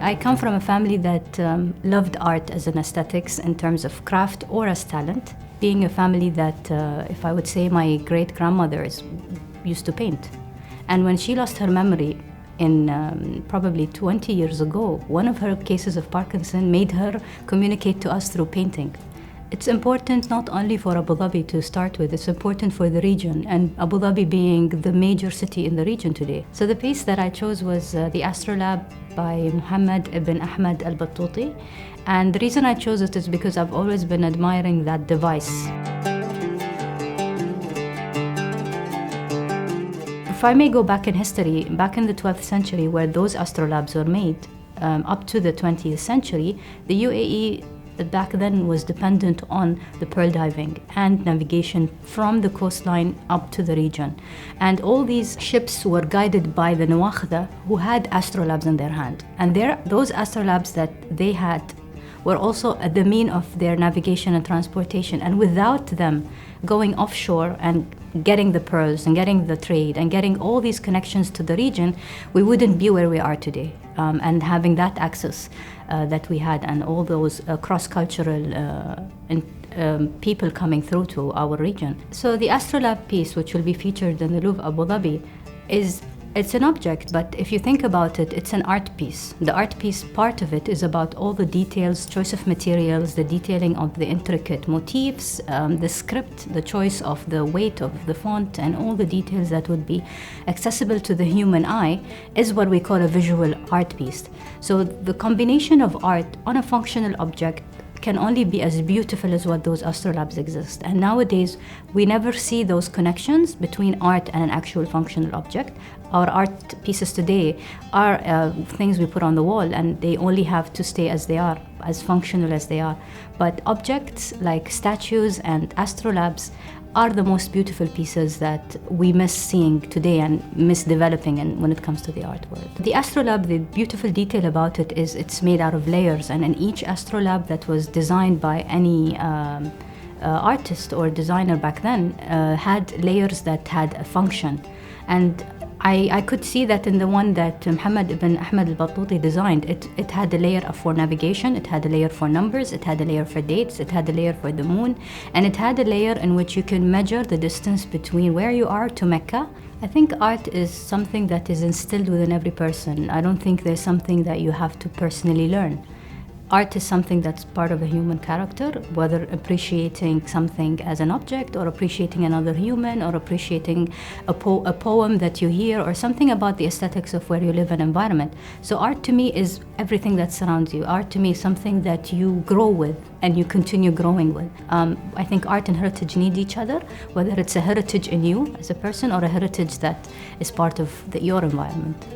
I come from a family that loved art as an aesthetics in terms of craft or as talent. Being a family that, if I would say, my great-grandmother used to paint. And when she lost her memory in probably 20 years ago, one of her cases of Parkinson made her communicate to us through painting. It's important not only for Abu Dhabi to start with, it's important for the region, and Abu Dhabi being the major city in the region today. So the piece that I chose was the Astrolabe by Muhammad ibn Ahmad al-Battuti. And the reason I chose it is because I've always been admiring that device. If I may go back in history, back in the 12th century where those astrolabes were made, up to the 20th century, the UAE back then was dependent on the pearl diving and navigation from the coastline up to the region. And all these ships were guided by the Nawakhda, who had astrolabes in their hand. And those astrolabes that they had were also the mean of their navigation and transportation. And without them going offshore and getting the pearls and getting the trade and getting all these connections to the region, we wouldn't be where we are today. And having that access that we had and all those cross-cultural people coming through to our region. So the Astrolabe piece, which will be featured in the Louvre Abu Dhabi, it's an object, but if you think about it, it's an art piece. The art piece part of it is about all the details, choice of materials, the detailing of the intricate motifs, the script, the choice of the weight of the font, and all the details that would be accessible to the human eye is what we call a visual art piece. So the combination of art on a functional object can only be as beautiful as what those astrolabes exist. And nowadays, we never see those connections between art and an actual functional object. Our art pieces today are things we put on the wall, and they only have to stay as they are, as functional as they are. But objects like statues and astrolabes are the most beautiful pieces that we miss seeing today and miss developing when it comes to the art world. The astrolabe, the beautiful detail about it is it's made out of layers, and in each astrolabe that was designed by any artist or designer back then had layers that had a function. And I could see that in the one that Muhammad ibn Ahmad al-Battuti designed. It had a layer for navigation, it had a layer for numbers, it had a layer for dates, it had a layer for the moon, and it had a layer in which you can measure the distance between where you are to Mecca. I think art is something that is instilled within every person. I don't think there's something that you have to personally learn. Art is something that's part of a human character, whether appreciating something as an object or appreciating another human or appreciating a poem that you hear or something about the aesthetics of where you live and environment. So art to me is everything that surrounds you. Art to me is something that you grow with and you continue growing with. I think art and heritage need each other, whether it's a heritage in you as a person or a heritage that is part of your environment.